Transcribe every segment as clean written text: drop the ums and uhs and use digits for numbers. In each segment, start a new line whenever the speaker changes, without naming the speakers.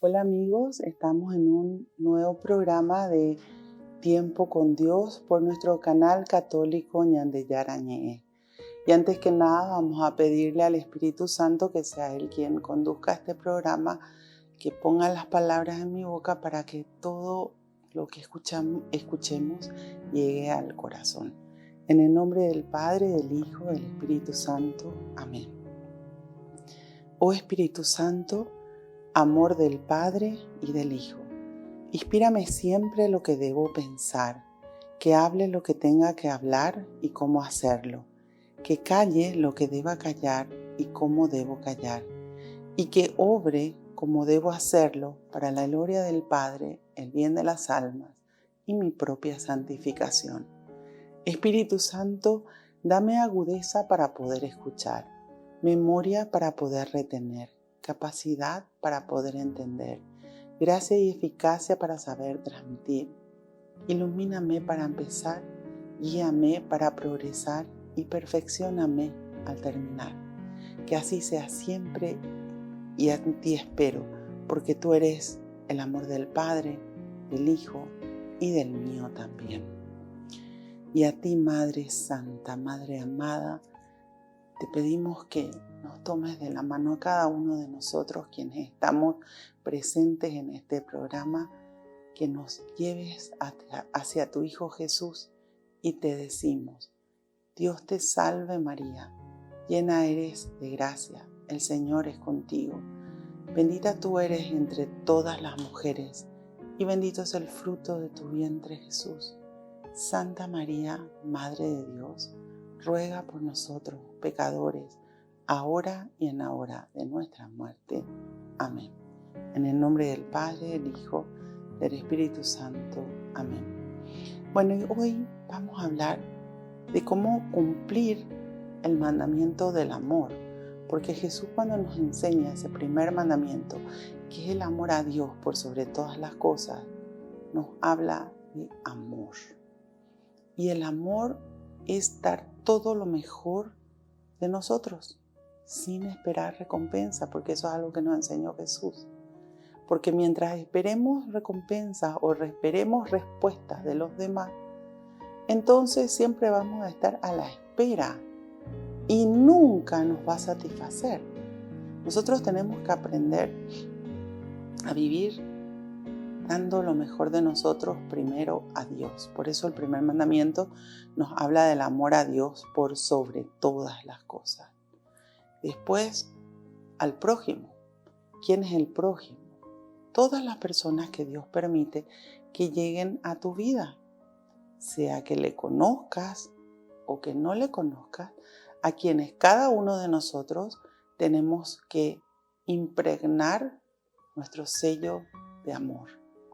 Hola amigos, estamos en un nuevo programa de Tiempo con Dios por nuestro canal católico Ñandeyarañe. Y antes que nada vamos a pedirle al Espíritu Santo que sea Él quien conduzca este programa, que ponga las palabras en mi boca para que todo lo que escuchemos llegue al corazón. En el nombre del Padre, del Hijo, del Espíritu Santo. Amén. Oh Espíritu Santo, amor del Padre y del Hijo, inspírame siempre lo que debo pensar, que hable lo que tenga que hablar y cómo hacerlo, que calle lo que deba callar y cómo debo callar, y que obre como debo hacerlo para la gloria del Padre, el bien de las almas y mi propia santificación. Espíritu Santo, dame agudeza para poder escuchar, memoria para poder retener, capacidad para poder entender, gracia y eficacia para saber transmitir. Ilumíname para empezar, guíame para progresar y perfeccióname al terminar. Que así sea siempre y a ti espero, porque tú eres el amor del Padre, del Hijo y del mío también. Y a ti, Madre Santa, Madre amada, te pedimos que nos tomes de la mano a cada uno de nosotros quienes estamos presentes en este programa, que nos lleves hacia tu Hijo Jesús y te decimos: Dios te salve María, llena eres de gracia, el Señor es contigo. Bendita tú eres entre todas las mujeres y bendito es el fruto de tu vientre Jesús. Santa María, Madre de Dios, ruega por nosotros pecadores, ahora y en la hora de nuestra muerte. Amén. En el nombre del Padre, del Hijo, del Espíritu Santo. Amén. Bueno, y hoy vamos a hablar de cómo cumplir el mandamiento del amor, porque Jesús, cuando nos enseña ese primer mandamiento, que es el amor a Dios por sobre todas las cosas, nos habla de amor. Y el amor es dar todo lo mejor de nosotros, sin esperar recompensa, porque eso es algo que nos enseñó Jesús. Porque mientras esperemos recompensas o esperemos respuestas de los demás, entonces siempre vamos a estar a la espera y nunca nos va a satisfacer. Nosotros tenemos que aprender a vivir dando lo mejor de nosotros primero a Dios. Por eso el primer mandamiento nos habla del amor a Dios por sobre todas las cosas. Después, al prójimo. ¿Quién es el prójimo? Todas las personas que Dios permite que lleguen a tu vida, sea que le conozcas o que no le conozcas, a quienes cada uno de nosotros tenemos que impregnar nuestro sello de amor,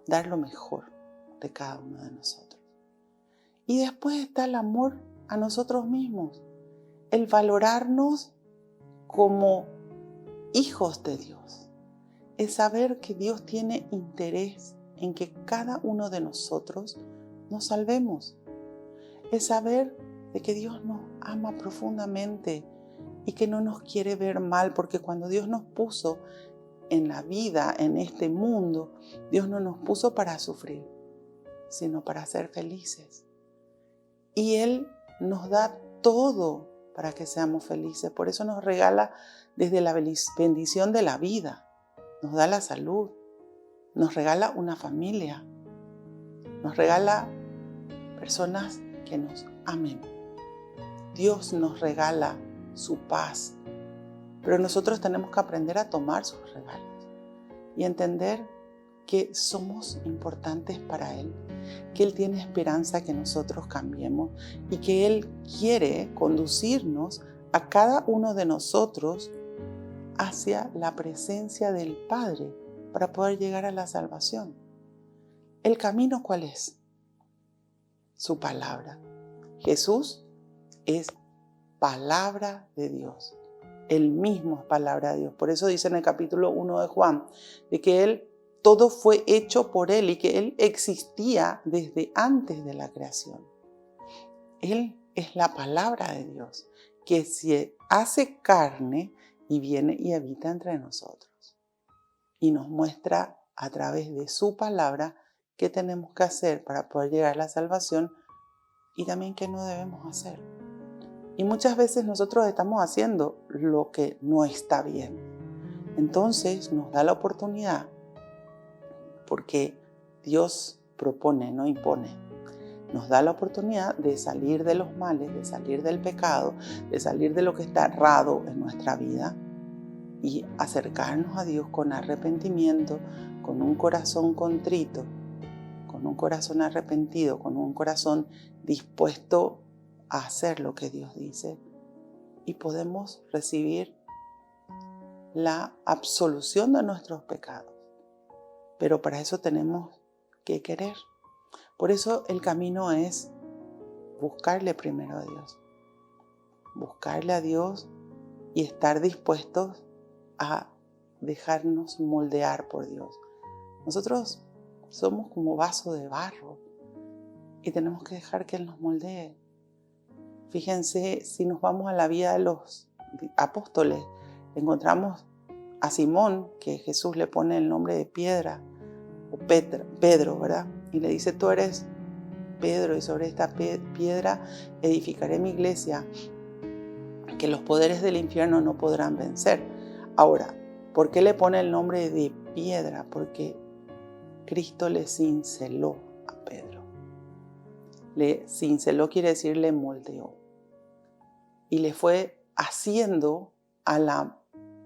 dar lo mejor de cada uno de nosotros. Y después está el amor a nosotros mismos, el valorarnos como hijos de Dios, es saber que Dios tiene interés en que cada uno de nosotros nos salvemos, es saber de que Dios nos ama profundamente y que no nos quiere ver mal, porque cuando Dios nos puso en la vida, en este mundo, Dios no nos puso para sufrir, sino para ser felices. Y Él nos da todo para que seamos felices. Por eso nos regala desde la bendición de la vida, nos da la salud, nos regala una familia, nos regala personas que nos amen. Dios nos regala su paz, pero nosotros tenemos que aprender a tomar sus regalos y entender que somos importantes para Él, que Él tiene esperanza que nosotros cambiemos y que Él quiere conducirnos a cada uno de nosotros hacia la presencia del Padre para poder llegar a la salvación. ¿El camino cuál es? Su palabra. Jesús es palabra de Dios. Él mismo es palabra de Dios. Por eso dice en el capítulo 1 de Juan, de que todo fue hecho por Él y que Él existía desde antes de la creación. Él es la palabra de Dios, que se hace carne y viene y habita entre nosotros. Y nos muestra a través de su palabra qué tenemos que hacer para poder llegar a la salvación y también qué no debemos hacer. Y muchas veces nosotros estamos haciendo lo que no está bien. Entonces nos da la oportunidad, porque Dios propone, no impone. Nos da la oportunidad de salir de los males, de salir del pecado, de salir de lo que está errado en nuestra vida y acercarnos a Dios con arrepentimiento, con un corazón contrito, con un corazón arrepentido, con un corazón dispuesto a hacer lo que Dios dice, y podemos recibir la absolución de nuestros pecados. Pero para eso tenemos que querer. Por eso el camino es buscarle primero a Dios. Buscarle a Dios y estar dispuestos a dejarnos moldear por Dios. Nosotros somos como vaso de barro y tenemos que dejar que Él nos moldee. Fíjense, si nos vamos a la vida de los apóstoles, encontramos a Simón, que Jesús le pone el nombre de piedra, o Pedro, ¿verdad? Y le dice, tú eres Pedro, y sobre esta piedra edificaré mi iglesia, que los poderes del infierno no podrán vencer. Ahora, ¿por qué le pone el nombre de piedra? Porque Cristo le cinceló a Pedro. Le cinceló quiere decir le moldeó. Y le fue haciendo a la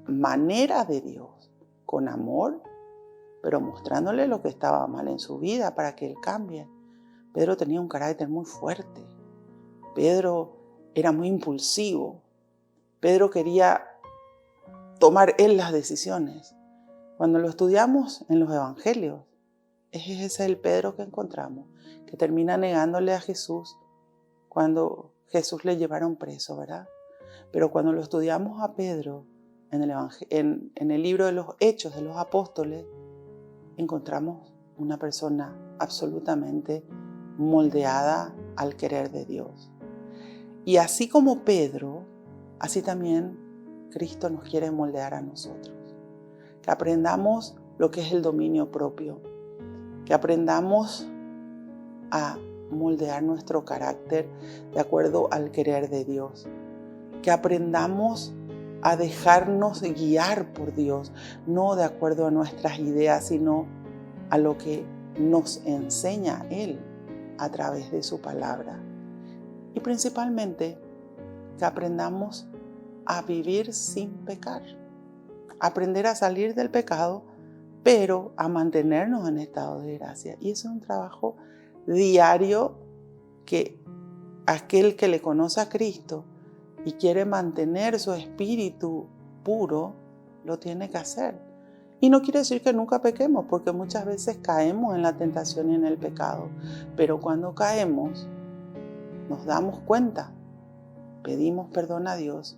manera de Dios, con amor, pero mostrándole lo que estaba mal en su vida para que él cambie. Pedro tenía un carácter muy fuerte. Pedro era muy impulsivo. Pedro quería tomar él las decisiones. Cuando lo estudiamos en los evangelios, ese es el Pedro que encontramos, que termina negándole a Jesús cuando Jesús le llevaron preso, ¿verdad? Pero cuando lo estudiamos a Pedro en el libro de los Hechos de los Apóstoles, encontramos una persona absolutamente moldeada al querer de Dios. Y así como Pedro, así también Cristo nos quiere moldear a nosotros. Que aprendamos lo que es el dominio propio, que aprendamos a moldear nuestro carácter de acuerdo al querer de Dios, que aprendamos a dejarnos guiar por Dios, no de acuerdo a nuestras ideas, sino a lo que nos enseña Él a través de su palabra. Y principalmente que aprendamos a vivir sin pecar, aprender a salir del pecado, pero a mantenernos en estado de gracia. Y eso es un trabajo diario que aquel que le conoce a Cristo y quiere mantener su espíritu puro, lo tiene que hacer. Y no quiere decir que nunca pequemos, porque muchas veces caemos en la tentación y en el pecado. Pero cuando caemos, nos damos cuenta, pedimos perdón a Dios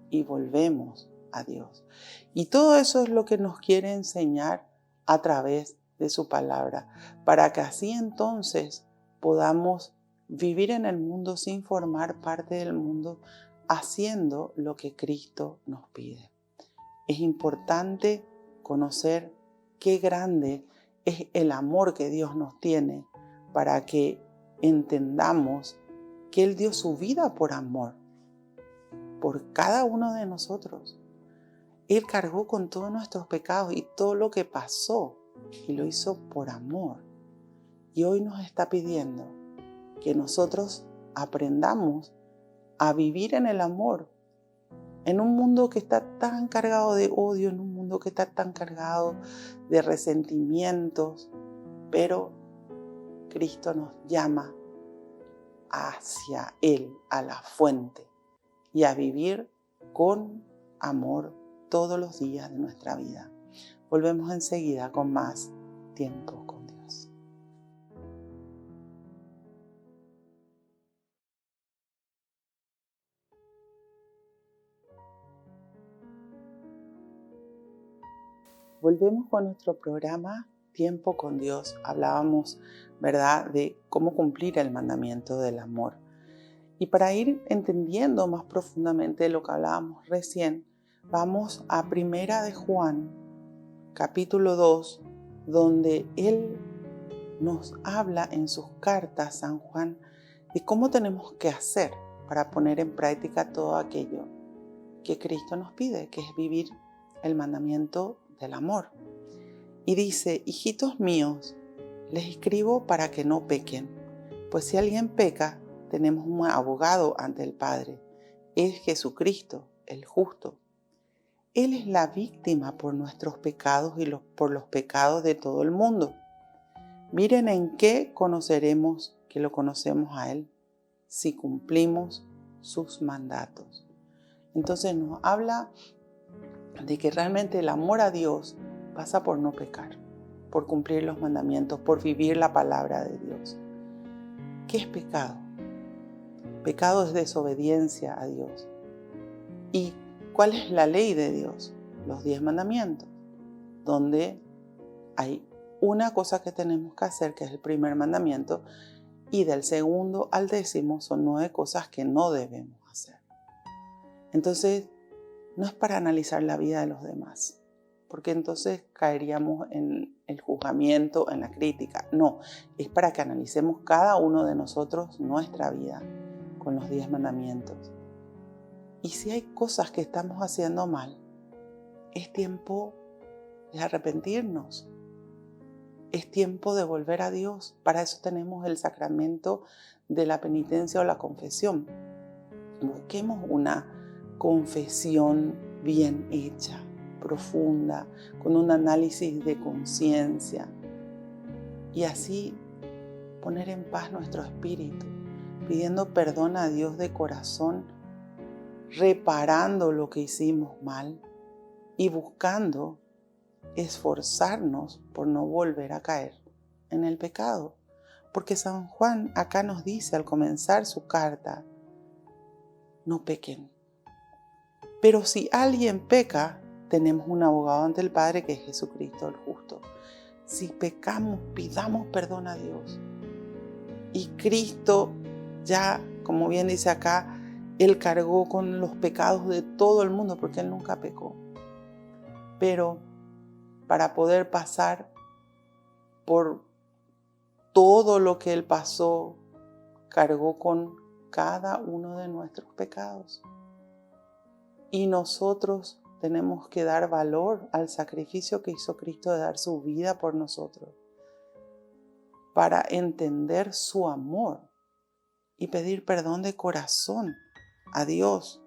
y volvemos a Dios. Y todo eso es lo que nos quiere enseñar a través de su palabra, para que así entonces podamos vivir en el mundo sin formar parte del mundo, haciendo lo que Cristo nos pide. Es importante conocer qué grande es el amor que Dios nos tiene, para que entendamos que Él dio su vida por amor, por cada uno de nosotros. Él cargó con todos nuestros pecados y todo lo que pasó, y lo hizo por amor. Y hoy nos está pidiendo que nosotros aprendamos a vivir en el amor, en un mundo que está tan cargado de odio, en un mundo que está tan cargado de resentimientos, pero Cristo nos llama hacia Él, a la fuente, y a vivir con amor todos los días de nuestra vida. Volvemos enseguida con más tiempo con Dios. Volvemos con nuestro programa Tiempo con Dios. Hablábamos, ¿verdad?, de cómo cumplir el mandamiento del amor. Y para ir entendiendo más profundamente lo que hablábamos recién, vamos a Primera de Juan, capítulo 2, donde Él nos habla en sus cartas, San Juan, de cómo tenemos que hacer para poner en práctica todo aquello que Cristo nos pide, que es vivir el mandamiento del amor. Y dice: hijitos míos, les escribo para que no pequen, pues si alguien peca, tenemos un abogado ante el Padre, es Jesucristo, el justo. Él es la víctima por nuestros pecados y por los pecados de todo el mundo. Miren en qué conoceremos que lo conocemos a Él, si cumplimos sus mandatos. Entonces nos habla de que realmente el amor a Dios pasa por no pecar, por cumplir los mandamientos, por vivir la palabra de Dios. ¿Qué es pecado? Pecado es desobediencia a Dios. ¿Y cuál es la ley de Dios? Los 10 mandamientos, donde hay una cosa que tenemos que hacer, que es el primer mandamiento, y del segundo al 10 son 9 cosas que no debemos hacer. Entonces, no es para analizar la vida de los demás, porque entonces caeríamos en el juzgamiento, en la crítica. No, es para que analicemos cada uno de nosotros nuestra vida con los 10 mandamientos. Y si hay cosas que estamos haciendo mal, es tiempo de arrepentirnos. Es tiempo de volver a Dios. Para eso tenemos el sacramento de la penitencia o la confesión. Busquemos una confesión bien hecha, profunda, con un análisis de conciencia. Y así poner en paz nuestro espíritu, pidiendo perdón a Dios de corazón, reparando lo que hicimos mal y buscando esforzarnos por no volver a caer en el pecado. Porque San Juan acá nos dice al comenzar su carta: no pequen. Pero si alguien peca, tenemos un abogado ante el Padre, que es Jesucristo el justo. Si pecamos, pidamos perdón a Dios. Y Cristo ya, como bien dice acá, Él cargó con los pecados de todo el mundo, porque Él nunca pecó. Pero para poder pasar por todo lo que Él pasó, cargó con cada uno de nuestros pecados. Y nosotros tenemos que dar valor al sacrificio que hizo Cristo de dar su vida por nosotros, para entender su amor y pedir perdón de corazón a Dios.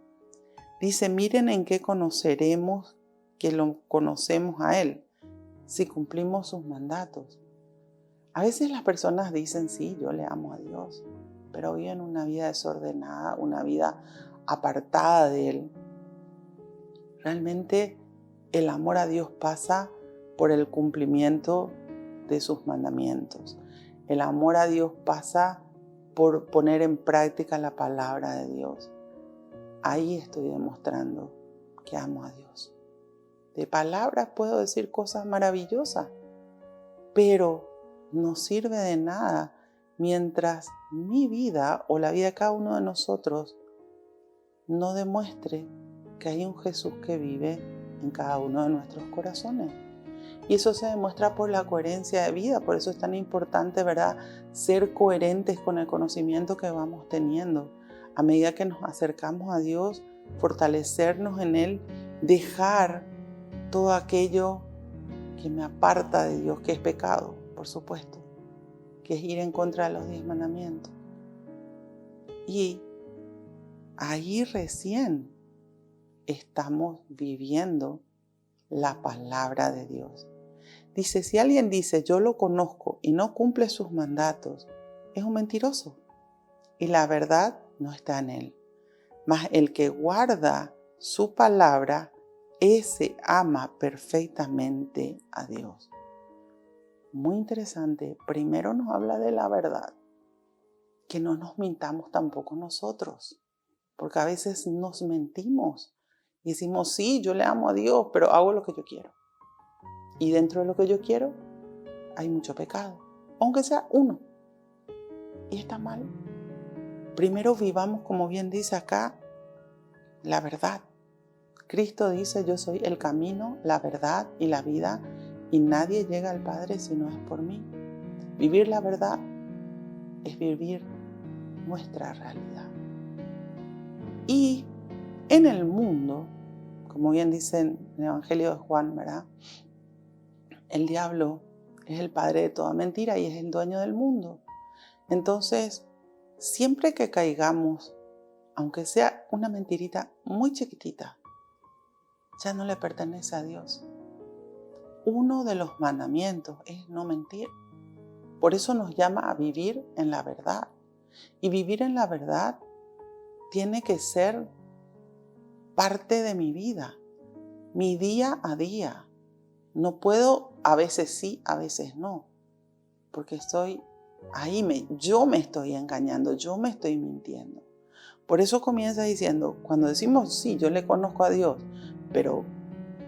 Dice: miren en qué conoceremos que lo conocemos a Él, si cumplimos sus mandatos. A veces las personas dicen: sí, yo le amo a Dios, pero viven una vida desordenada, una vida apartada de Él. Realmente el amor a Dios pasa por el cumplimiento de sus mandamientos. El amor a Dios pasa por poner en práctica la palabra de Dios. Ahí estoy demostrando que amo a Dios. De palabras puedo decir cosas maravillosas, pero no sirve de nada mientras mi vida o la vida de cada uno de nosotros no demuestre que hay un Jesús que vive en cada uno de nuestros corazones. Y eso se demuestra por la coherencia de vida. Por eso es tan importante, ¿verdad?, ser coherentes con el conocimiento que vamos teniendo. A medida que nos acercamos a Dios, fortalecernos en Él, dejar todo aquello que me aparta de Dios, que es pecado, por supuesto, que es ir en contra de los 10 mandamientos. Y ahí recién estamos viviendo la palabra de Dios. Dice: si alguien dice yo lo conozco y no cumple sus mandatos, es un mentiroso y la verdad no está en él. Mas el que guarda su palabra, ese ama perfectamente a Dios. Muy interesante. Primero nos habla de la verdad, que no nos mintamos tampoco nosotros, porque a veces nos mentimos y decimos: sí, yo le amo a Dios, pero hago lo que yo quiero. Y dentro de lo que yo quiero hay mucho pecado, aunque sea uno. Y está mal. Primero vivamos, como bien dice acá, la verdad. Cristo dice: yo soy el camino, la verdad y la vida, y nadie llega al Padre si no es por mí. Vivir la verdad es vivir nuestra realidad. Y en el mundo, como bien dice en el Evangelio de Juan, ¿verdad? El diablo es el padre de toda mentira y es el dueño del mundo. Entonces, siempre que caigamos, aunque sea una mentirita muy chiquitita, ya no le pertenece a Dios. Uno de los mandamientos es no mentir. Por eso nos llama a vivir en la verdad. Y vivir en la verdad tiene que ser parte de mi vida, mi día a día. No puedo, a veces sí, a veces no, porque estoy ahí, yo me estoy engañando, yo me estoy mintiendo. Por eso comienza diciendo, cuando decimos, sí, yo le conozco a Dios, pero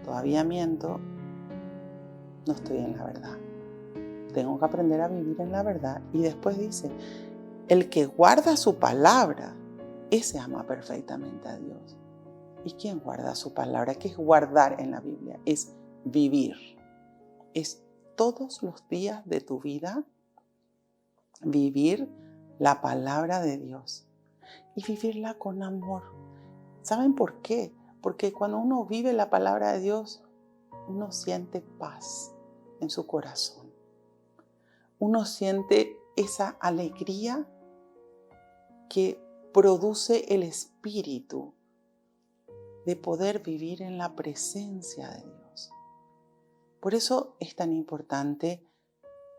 todavía miento, no estoy en la verdad. Tengo que aprender a vivir en la verdad. Y después dice, el que guarda su palabra, ese ama perfectamente a Dios. ¿Y quién guarda su palabra? ¿Qué es guardar en la Biblia? Es vivir. Es todos los días de tu vida vivir la palabra de Dios y vivirla con amor. ¿Saben por qué? Porque cuando uno vive la palabra de Dios, uno siente paz en su corazón. Uno siente esa alegría que produce el espíritu de poder vivir en la presencia de Dios. Por eso es tan importante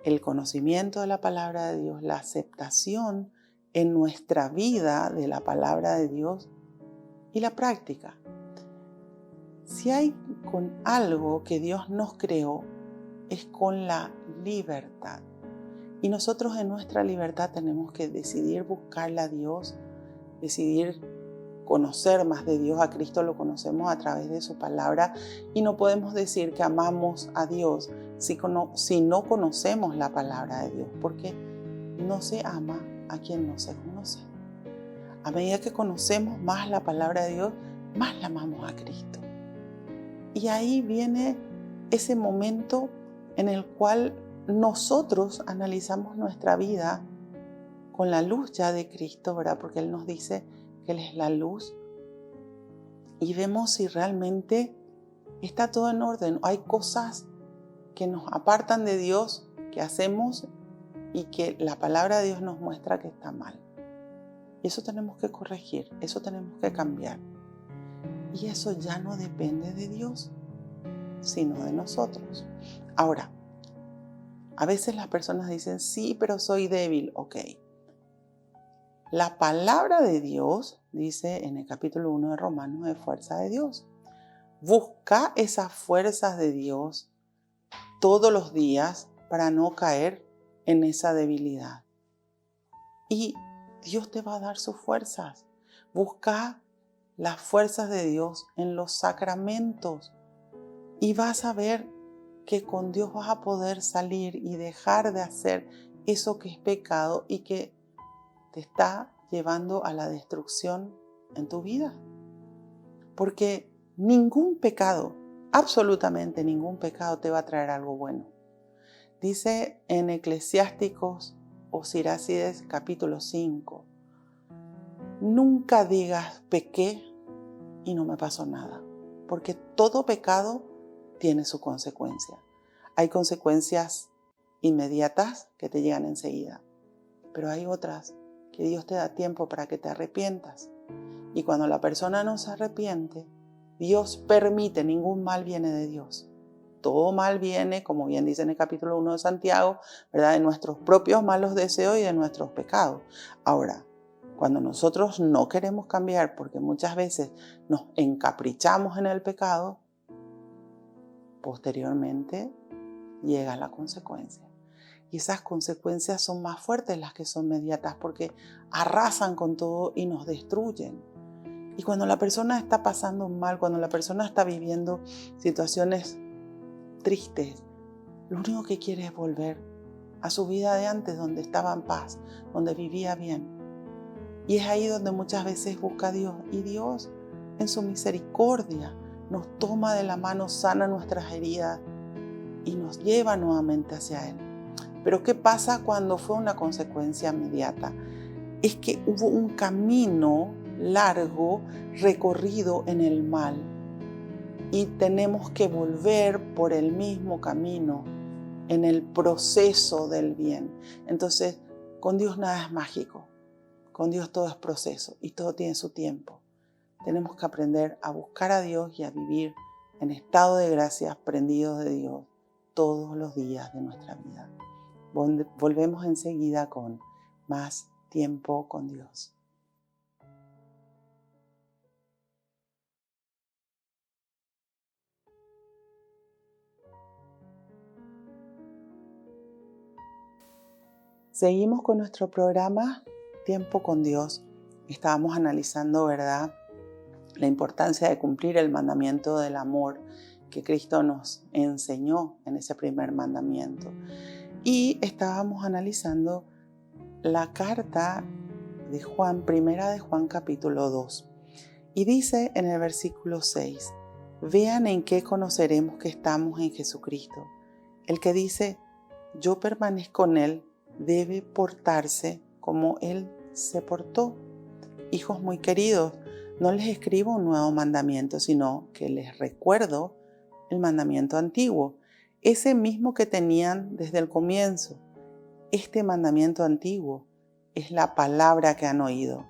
el conocimiento de la palabra de Dios, la aceptación en nuestra vida de la palabra de Dios y la práctica. Si hay con algo que Dios nos creó, es con la libertad. Y nosotros en nuestra libertad tenemos que decidir buscarle a Dios, decidir conocer más de Dios. A Cristo lo conocemos a través de su palabra y no podemos decir que amamos a Dios si no conocemos la palabra de Dios, porque no se ama a quien no se conoce. A medida que conocemos más la palabra de Dios, más la amamos a Cristo. Y ahí viene ese momento en el cual nosotros analizamos nuestra vida con la luz ya de Cristo, ¿verdad? Porque Él nos dice que Él es la luz, y vemos si realmente está todo en orden. Hay cosas que nos apartan de Dios, que hacemos y que la palabra de Dios nos muestra que está mal. Y eso tenemos que corregir, eso tenemos que cambiar. Y eso ya no depende de Dios, sino de nosotros. Ahora, a veces las personas dicen, sí, pero soy débil. Ok. La palabra de Dios, dice en el capítulo 1 de Romanos, es fuerza de Dios. Busca esas fuerzas de Dios todos los días para no caer en esa debilidad. Y Dios te va a dar sus fuerzas. Busca las fuerzas de Dios en los sacramentos y vas a ver que con Dios vas a poder salir y dejar de hacer eso que es pecado y que te está llevando a la destrucción en tu vida. Porque ningún pecado, absolutamente ningún pecado te va a traer algo bueno. Dice en Eclesiásticos o Sirácides capítulo 5, nunca digas pequé y no me pasó nada, porque todo pecado tiene su consecuencia. Hay consecuencias inmediatas que te llegan enseguida, pero hay otras que Dios te da tiempo para que te arrepientas. Y cuando la persona no se arrepiente, Dios permite, ningún mal viene de Dios. Todo mal viene, como bien dice en el capítulo 1 de Santiago, ¿verdad?, de nuestros propios malos deseos y de nuestros pecados. Ahora, cuando nosotros no queremos cambiar, porque muchas veces nos encaprichamos en el pecado, posteriormente llega la consecuencia. Y esas consecuencias son más fuertes las que son inmediatas, porque arrasan con todo y nos destruyen. Y cuando la persona está pasando mal, cuando la persona está viviendo situaciones tristes, lo único que quiere es volver a su vida de antes, donde estaba en paz, donde vivía bien. Y es ahí donde muchas veces busca a Dios. Y Dios, en su misericordia, nos toma de la mano, sana nuestras heridas y nos lleva nuevamente hacia Él. Pero ¿qué pasa cuando fue una consecuencia inmediata? Es que hubo un camino largo recorrido en el mal y tenemos que volver por el mismo camino en el proceso del bien. Entonces, con Dios nada es mágico. Con Dios todo es proceso y todo tiene su tiempo. Tenemos que aprender a buscar a Dios y a vivir en estado de gracia, prendidos de Dios todos los días de nuestra vida. Volvemos enseguida con más tiempo con Dios. Seguimos con nuestro programa Tiempo con Dios. Estábamos analizando, ¿verdad?, la importancia de cumplir el mandamiento del amor que Cristo nos enseñó en ese primer mandamiento. Y estábamos analizando la carta de Juan, primera de Juan capítulo 2. Y dice en el versículo 6, vean en qué conoceremos que estamos en Jesucristo. El que dice, yo permanezco en Él, debe portarse como Él se portó. Hijos muy queridos, no les escribo un nuevo mandamiento, sino que les recuerdo el mandamiento antiguo, ese mismo que tenían desde el comienzo. Este mandamiento antiguo es la palabra que han oído,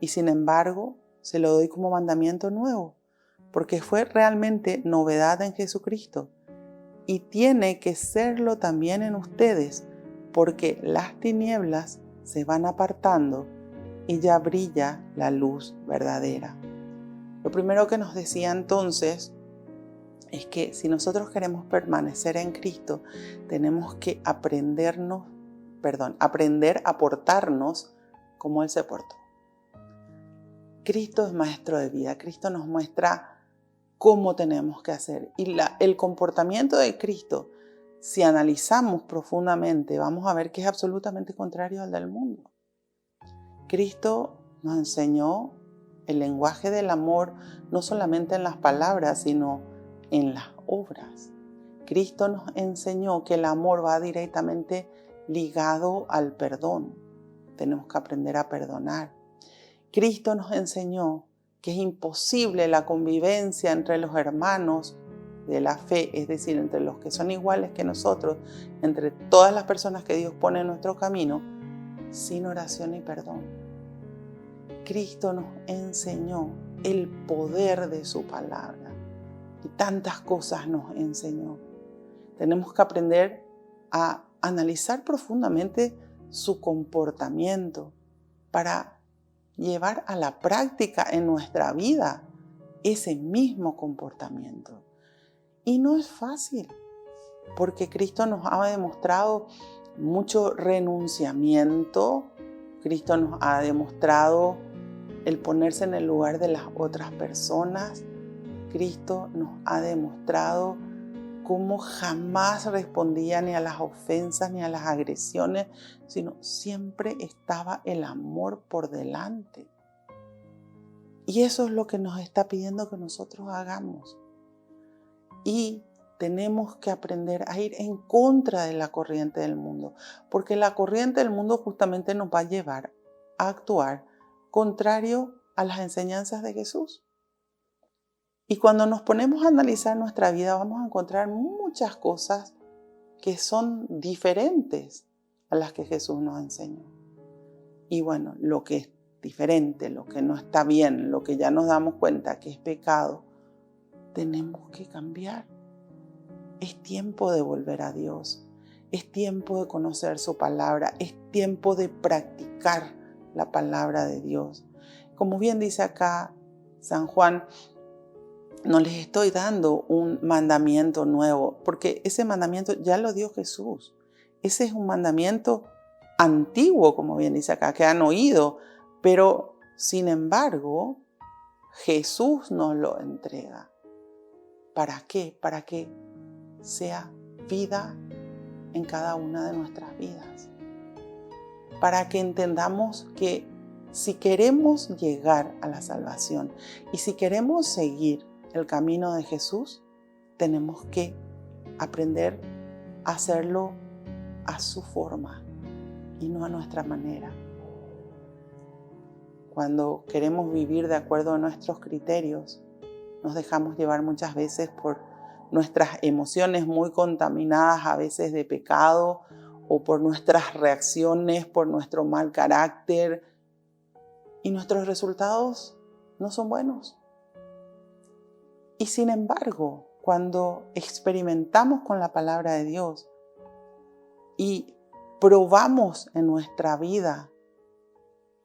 y sin embargo se lo doy como mandamiento nuevo, porque fue realmente novedad en Jesucristo, y tiene que serlo también en ustedes, porque las tinieblas se van apartando y ya brilla la luz verdadera. Lo primero que nos decía entonces es que si nosotros queremos permanecer en Cristo, tenemos que aprender a portarnos como Él se portó. Cristo es maestro de vida. Cristo nos muestra cómo tenemos que hacer. Y el comportamiento de Cristo, si analizamos profundamente, vamos a ver que es absolutamente contrario al del mundo. Cristo nos enseñó el lenguaje del amor no solamente en las palabras, sino en las obras. Cristo nos enseñó que el amor va directamente ligado al perdón. Tenemos que aprender a perdonar. Cristo nos enseñó que es imposible la convivencia entre los hermanos de la fe, es decir, entre los que son iguales que nosotros, entre todas las personas que Dios pone en nuestro camino, sin oración y perdón. Cristo nos enseñó el poder de su palabra y tantas cosas nos enseñó. Tenemos que aprender a analizar profundamente su comportamiento para llevar a la práctica en nuestra vida ese mismo comportamiento. Y no es fácil, porque Cristo nos ha demostrado mucho renunciamiento. Cristo nos ha demostrado el ponerse en el lugar de las otras personas. Cristo nos ha demostrado cómo jamás respondía ni a las ofensas ni a las agresiones, sino siempre estaba el amor por delante. Y eso es lo que nos está pidiendo que nosotros hagamos. Y tenemos que aprender a ir en contra de la corriente del mundo, porque la corriente del mundo justamente nos va a llevar a actuar contrario a las enseñanzas de Jesús. Y cuando nos ponemos a analizar nuestra vida, vamos a encontrar muchas cosas que son diferentes a las que Jesús nos enseñó. Y bueno, lo que es diferente, lo que no está bien, lo que ya nos damos cuenta que es pecado, tenemos que cambiar. Es tiempo de volver a Dios. Es tiempo de conocer su palabra. Es tiempo de practicar la palabra de Dios. Como bien dice acá San Juan, no les estoy dando un mandamiento nuevo, porque ese mandamiento ya lo dio Jesús. Ese es un mandamiento antiguo, como bien dice acá, que han oído, pero sin embargo, Jesús nos lo entrega. ¿Para qué? Para que sea vida en cada una de nuestras vidas. Para que entendamos que si queremos llegar a la salvación y si queremos seguir el camino de Jesús, tenemos que aprender a hacerlo a su forma y no a nuestra manera. Cuando queremos vivir de acuerdo a nuestros criterios, nos dejamos llevar muchas veces por nuestras emociones muy contaminadas, a veces de pecado, o por nuestras reacciones, por nuestro mal carácter, y nuestros resultados no son buenos. Y sin embargo, cuando experimentamos con la palabra de Dios y probamos en nuestra vida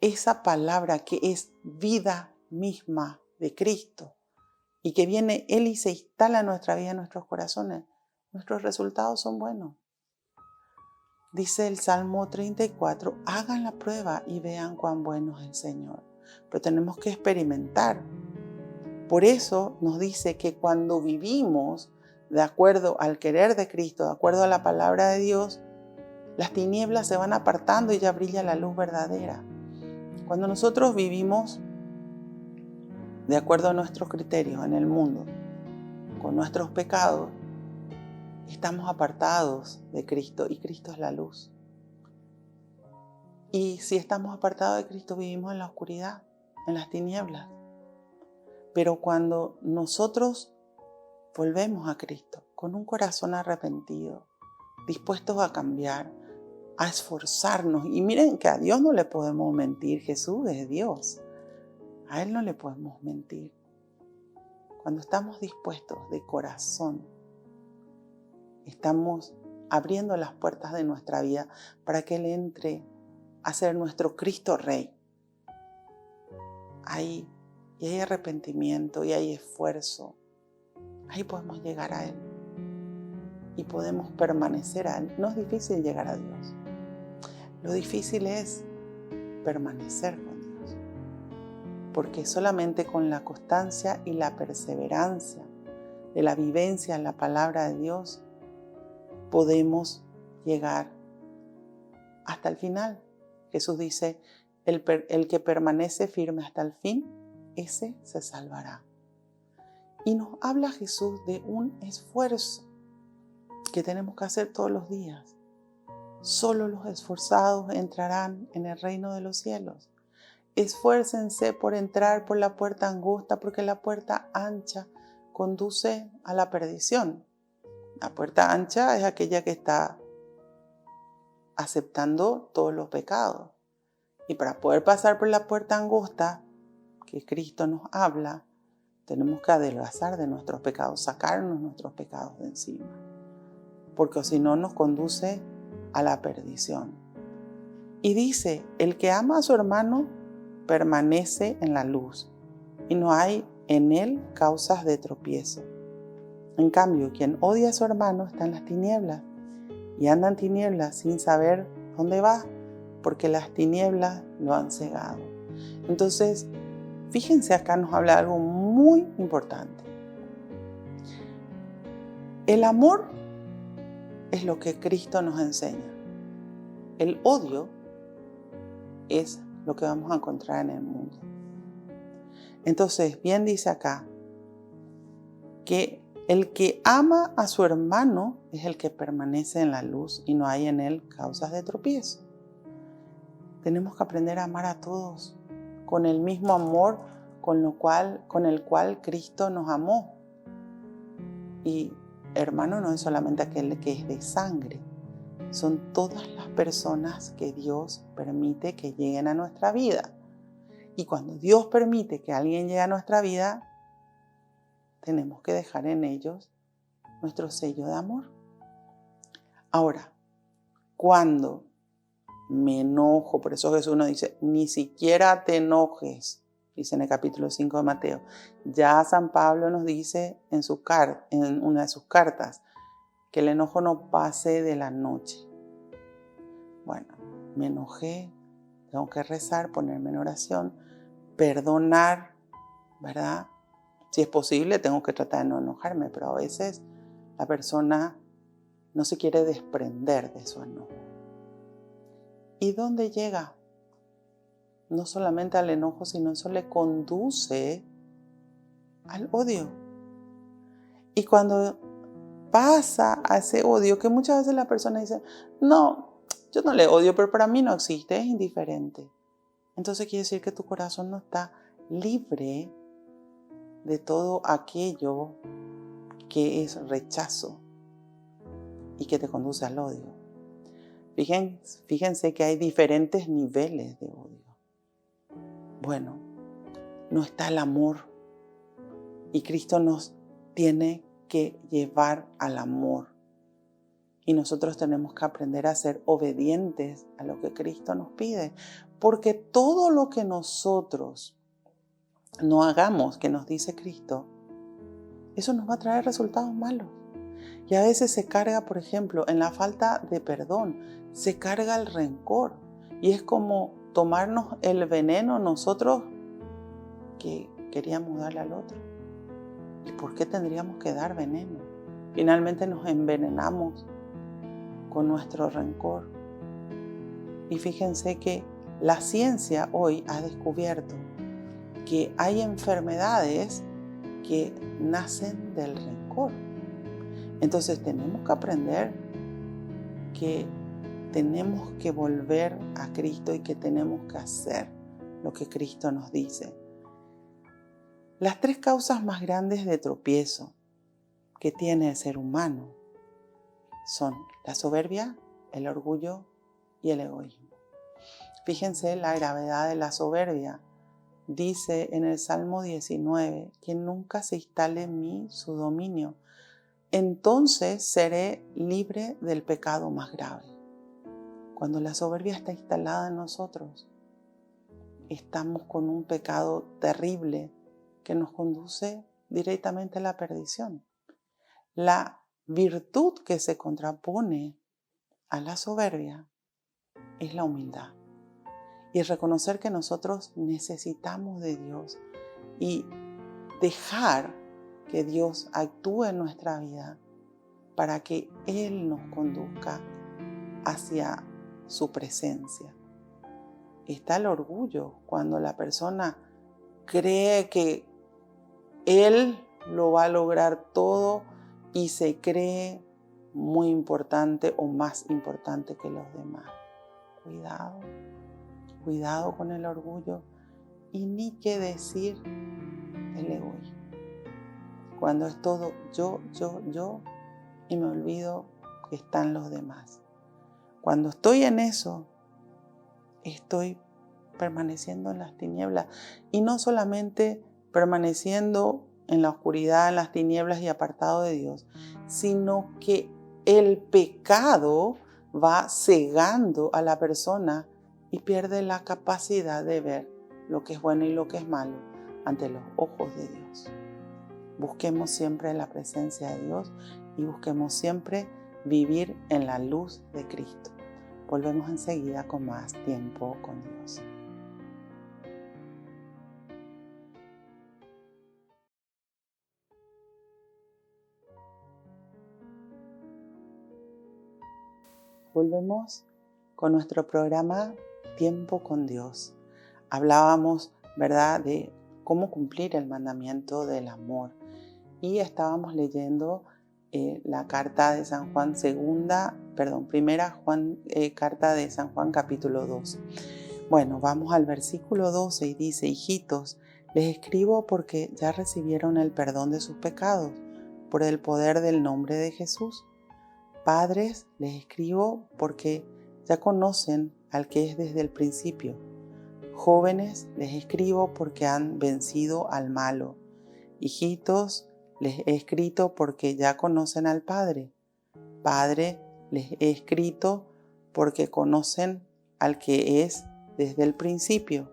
esa palabra que es vida misma de Cristo y que viene Él y se instala en nuestra vida, en nuestros corazones, nuestros resultados son buenos. Dice el Salmo 34, hagan la prueba y vean cuán bueno es el Señor. Pero tenemos que experimentar. Por eso nos dice que cuando vivimos de acuerdo al querer de Cristo, de acuerdo a la palabra de Dios, las tinieblas se van apartando y ya brilla la luz verdadera. Cuando nosotros vivimos de acuerdo a nuestros criterios en el mundo, con nuestros pecados, estamos apartados de Cristo y Cristo es la luz. Y si estamos apartados de Cristo, vivimos en la oscuridad, en las tinieblas. Pero cuando nosotros volvemos a Cristo con un corazón arrepentido, dispuestos a cambiar, a esforzarnos, y miren que a Dios no le podemos mentir, Jesús es Dios, a Él no le podemos mentir. Cuando estamos dispuestos de corazón, estamos abriendo las puertas de nuestra vida para que Él entre a ser nuestro Cristo Rey. Ahí, y hay arrepentimiento y hay esfuerzo. Ahí podemos llegar a Él y podemos permanecer a Él. No es difícil llegar a Dios. Lo difícil es permanecer con Dios. Porque solamente con la constancia y la perseverancia de la vivencia en la palabra de Dios podemos llegar hasta el final. Jesús dice, el que permanece firme hasta el fin, ese se salvará. Y nos habla Jesús de un esfuerzo que tenemos que hacer todos los días. Solo los esforzados entrarán en el reino de los cielos. Esfuércense por entrar por la puerta angosta, porque la puerta ancha conduce a la perdición. La puerta ancha es aquella que está aceptando todos los pecados. Y para poder pasar por la puerta angosta que Cristo nos habla, tenemos que adelgazar de nuestros pecados, sacarnos nuestros pecados de encima. Porque si no nos conduce a la perdición. Y dice, el que ama a su hermano permanece en la luz y no hay en él causas de tropiezo. En cambio, quien odia a su hermano está en las tinieblas y anda en tinieblas sin saber dónde va, porque las tinieblas lo han cegado. Entonces, fíjense, acá nos habla algo muy importante. El amor es lo que Cristo nos enseña. El odio es lo que vamos a encontrar en el mundo. Entonces, bien dice acá que el que ama a su hermano es el que permanece en la luz y no hay en él causas de tropiezo. Tenemos que aprender a amar a todos con el mismo amor con el cual Cristo nos amó. Y hermano no es solamente aquel que es de sangre, son todas las personas que Dios permite que lleguen a nuestra vida. Y cuando Dios permite que alguien llegue a nuestra vida, tenemos que dejar en ellos nuestro sello de amor. Ahora, cuando me enojo, por eso Jesús nos dice, ni siquiera te enojes, dice en el capítulo 5 de Mateo. Ya San Pablo nos dice en una de sus cartas que el enojo no pase de la noche. Bueno, me enojé, tengo que rezar, ponerme en oración, perdonar, ¿verdad? Si es posible, tengo que tratar de no enojarme, pero a veces la persona no se quiere desprender de su enojo. ¿Y dónde llega? No solamente al enojo, sino eso le conduce al odio. Y cuando pasa a ese odio que muchas veces la persona dice, no, yo no le odio, pero para mí no existe, es indiferente. Entonces quiere decir que tu corazón no está libre de todo aquello que es rechazo y que te conduce al odio. Fíjense que hay diferentes niveles de odio. Bueno, no está el amor y Cristo nos tiene que llevar al amor. Y nosotros tenemos que aprender a ser obedientes a lo que Cristo nos pide. Porque todo lo que nosotros no hagamos, que nos dice Cristo, eso nos va a traer resultados malos. Y a veces se carga, por ejemplo, en la falta de perdón, se carga el rencor. Y es como tomarnos el veneno nosotros que queríamos darle al otro. ¿Y por qué tendríamos que dar veneno? Finalmente nos envenenamos con nuestro rencor. Y fíjense que la ciencia hoy ha descubierto que hay enfermedades que nacen del rencor. Entonces tenemos que aprender que tenemos que volver a Cristo y que tenemos que hacer lo que Cristo nos dice. Las 3 causas más grandes de tropiezo que tiene el ser humano son la soberbia, el orgullo y el egoísmo. Fíjense la gravedad de la soberbia. Dice en el Salmo 19, que nunca se instale en mí su dominio. Entonces seré libre del pecado más grave. Cuando la soberbia está instalada en nosotros, estamos con un pecado terrible que nos conduce directamente a la perdición. La virtud que se contrapone a la soberbia es la humildad. Y reconocer que nosotros necesitamos de Dios y dejar que Dios actúe en nuestra vida para que Él nos conduzca hacia su presencia. Está el orgullo cuando la persona cree que Él lo va a lograr todo y se cree muy importante o más importante que los demás. Cuidado con el orgullo y ni qué decir el egoísmo. Cuando es todo yo y me olvido que están los demás. Cuando estoy en eso, estoy permaneciendo en las tinieblas y no solamente permaneciendo en la oscuridad, en las tinieblas y apartado de Dios, sino que el pecado va cegando a la persona y pierde la capacidad de ver lo que es bueno y lo que es malo ante los ojos de Dios. Busquemos siempre la presencia de Dios y busquemos siempre vivir en la luz de Cristo. Volvemos enseguida con más tiempo con Dios. Volvemos con nuestro programa Tiempo con Dios. Hablábamos, ¿verdad?, de cómo cumplir el mandamiento del amor. Y estábamos leyendo la carta de San Juan, carta de San Juan capítulo 2. Bueno, vamos al versículo 12 y dice: hijitos, les escribo porque ya recibieron el perdón de sus pecados por el poder del nombre de Jesús. Padres, les escribo porque ya conocen al que es desde el principio. Jóvenes, les escribo porque han vencido al malo. Hijitos, les he escrito porque ya conocen al Padre. Padre, les he escrito porque conocen al que es desde el principio.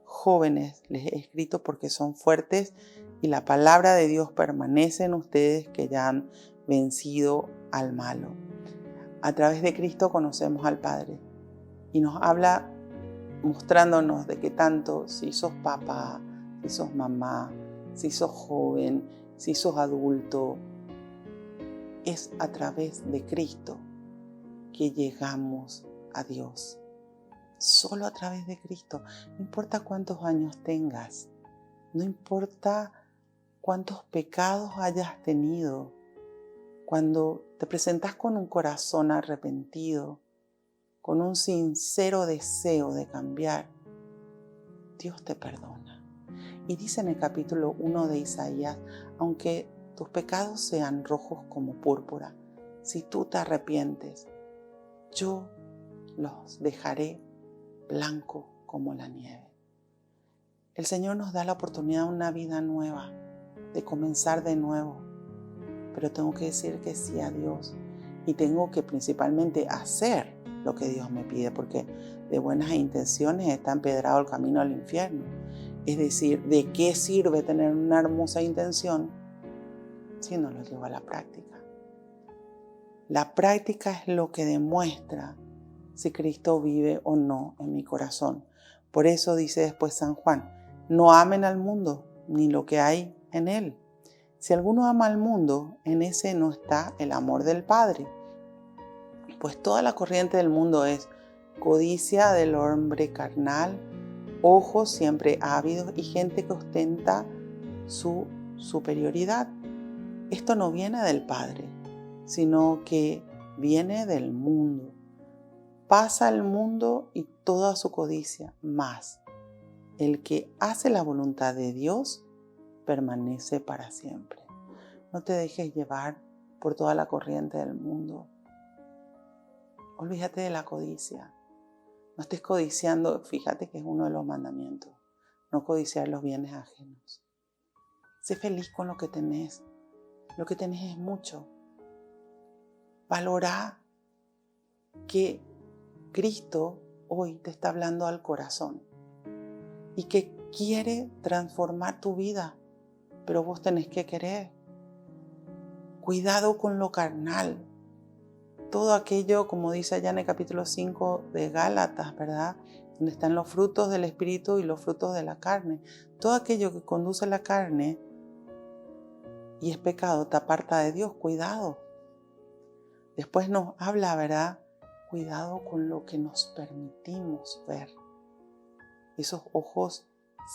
Jóvenes, les he escrito porque son fuertes y la palabra de Dios permanece en ustedes, que ya han vencido al malo. A través de Cristo conocemos al Padre y nos habla mostrándonos de que tanto si sos papá, si sos mamá, si sos joven, si sos adulto, es a través de Cristo que llegamos a Dios. Solo a través de Cristo. No importa cuántos años tengas, no importa cuántos pecados hayas tenido, Cuando te presentas con un corazón arrepentido, con un sincero deseo de cambiar, Dios te perdona. Y dice en el capítulo 1 de Isaías, aunque tus pecados sean rojos como púrpura, si tú te arrepientes, yo los dejaré blanco como la nieve. El Señor nos da la oportunidad de una vida nueva, de comenzar de nuevo. Pero tengo que decir que sí a Dios y tengo que principalmente hacer lo que Dios me pide, porque de buenas intenciones está empedrado el camino al infierno. Es decir, ¿de qué sirve tener una hermosa intención si no lo llevo a la práctica? La práctica es lo que demuestra si Cristo vive o no en mi corazón. Por eso dice después San Juan, no amen al mundo ni lo que hay en él. Si alguno ama al mundo, en ese no está el amor del Padre. Pues toda la corriente del mundo es codicia del hombre carnal, ojos siempre ávidos y gente que ostenta su superioridad. Esto no viene del Padre, sino que viene del mundo. Pasa el mundo y toda su codicia, mas el que hace la voluntad de Dios permanece para siempre. No te dejes llevar por toda la corriente del mundo. Olvídate de la codicia. No estés codiciando, fíjate que es uno de los mandamientos. No codiciar los bienes ajenos. Sé feliz con lo que tenés. Lo que tenés es mucho. Valora que Cristo hoy te está hablando al corazón y que quiere transformar tu vida, pero vos tenés que querer. Cuidado con lo carnal. Todo aquello, como dice allá en el capítulo 5 de Gálatas, ¿verdad? Donde están los frutos del Espíritu y los frutos de la carne. Todo aquello que conduce a la carne y es pecado te aparta de Dios. Cuidado. Después nos habla, ¿verdad? Cuidado con lo que nos permitimos ver. Esos ojos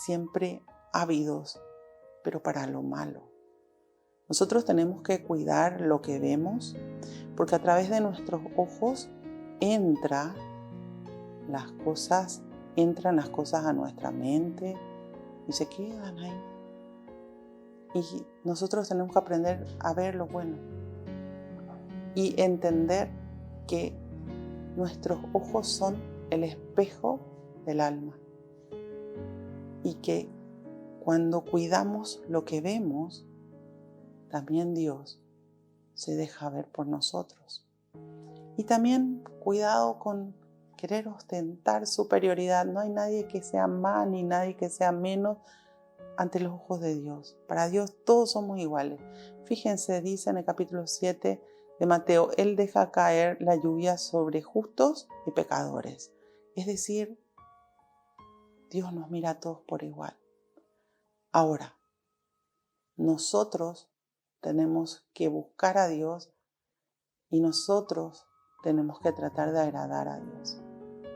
siempre ávidos, pero para lo malo. Nosotros tenemos que cuidar lo que vemos, porque a través de nuestros ojos entran las cosas a nuestra mente y se quedan ahí. Y nosotros tenemos que aprender a ver lo bueno y entender que nuestros ojos son el espejo del alma y que cuando cuidamos lo que vemos, también Dios se deja ver por nosotros. Y también cuidado con querer ostentar superioridad. No hay nadie que sea más ni nadie que sea menos ante los ojos de Dios. Para Dios todos somos iguales. Fíjense, dice en el capítulo 7 de Mateo, Él deja caer la lluvia sobre justos y pecadores. Es decir, Dios nos mira a todos por igual. Ahora, nosotros tenemos que buscar a Dios y nosotros tenemos que tratar de agradar a Dios.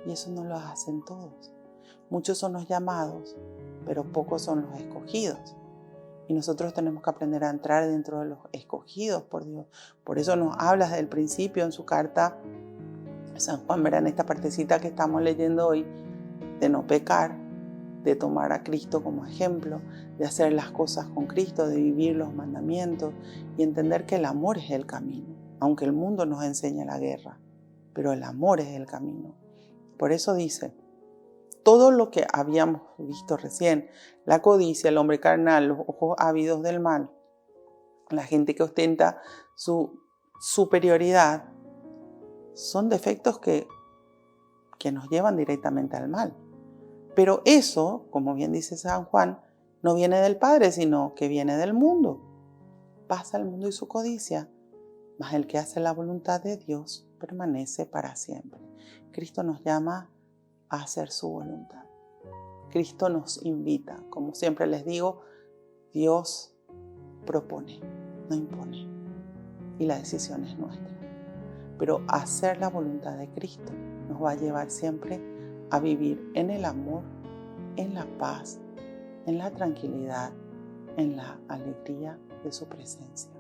Y eso no lo hacen todos. Muchos son los llamados, pero pocos son los escogidos. Y nosotros tenemos que aprender a entrar dentro de los escogidos por Dios. Por eso nos habla desde el principio en su carta San Juan, verán esta partecita que estamos leyendo hoy, de no pecar, de tomar a Cristo como ejemplo, de hacer las cosas con Cristo, de vivir los mandamientos y entender que el amor es el camino, aunque el mundo nos enseña la guerra, pero el amor es el camino. Por eso dice, todo lo que habíamos visto recién, la codicia, el hombre carnal, los ojos ávidos del mal, la gente que ostenta su superioridad, son defectos que nos llevan directamente al mal. Pero eso, como bien dice San Juan, no viene del Padre, sino que viene del mundo. Pasa el mundo y su codicia, mas el que hace la voluntad de Dios permanece para siempre. Cristo nos llama a hacer su voluntad. Cristo nos invita. Como siempre les digo, Dios propone, no impone. Y la decisión es nuestra. Pero hacer la voluntad de Cristo nos va a llevar siempre a vivir en el amor, en la paz, en la tranquilidad, en la alegría de su presencia.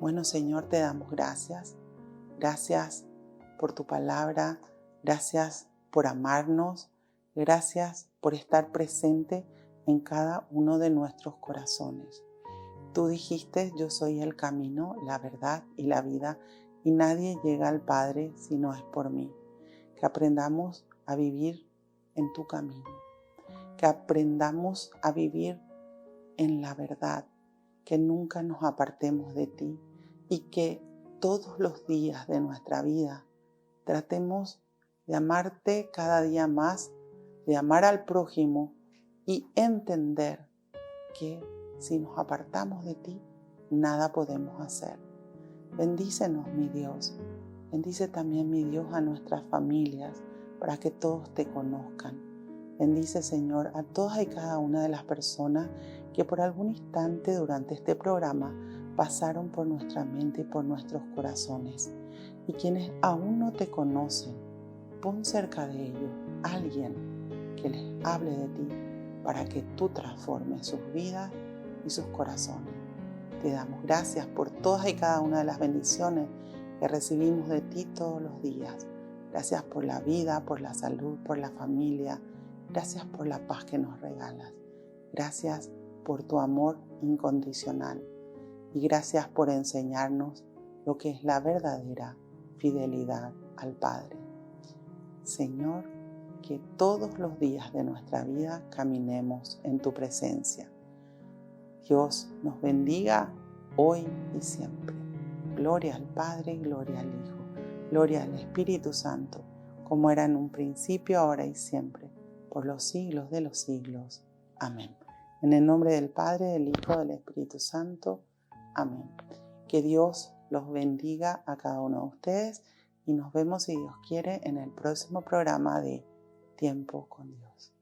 Bueno, Señor, te damos gracias. Gracias por tu palabra. Gracias por amarnos. Gracias por estar presente en cada uno de nuestros corazones. Tú dijiste, yo soy el camino, la verdad y la vida, y nadie llega al Padre si no es por mí. Que aprendamos a vivir en tu camino. Que aprendamos a vivir en la verdad. Que nunca nos apartemos de ti y que todos los días de nuestra vida tratemos de amarte cada día más, de amar al prójimo y entender que si nos apartamos de ti, nada podemos hacer. Bendícenos, mi Dios. Bendice también, mi Dios, a nuestras familias para que todos te conozcan. Bendice, Señor, a todas y cada una de las personas que por algún instante durante este programa pasaron por nuestra mente y por nuestros corazones. Y quienes aún no te conocen, pon cerca de ellos a alguien que les hable de ti para que tú transformes sus vidas y sus corazones. Te damos gracias por todas y cada una de las bendiciones que recibimos de ti todos los días. Gracias por la vida, por la salud, por la familia. Gracias por la paz que nos regalas. Gracias por tu amor incondicional. Y gracias por enseñarnos lo que es la verdadera fidelidad al Padre. Señor, que todos los días de nuestra vida caminemos en tu presencia. Dios nos bendiga hoy y siempre. Gloria al Padre, gloria al Hijo, gloria al Espíritu Santo, como era en un principio, ahora y siempre, por los siglos de los siglos. Amén. En el nombre del Padre, del Hijo, del Espíritu Santo. Amén. Que Dios los bendiga a cada uno de ustedes y nos vemos, si Dios quiere, en el próximo programa de Tiempo con Dios.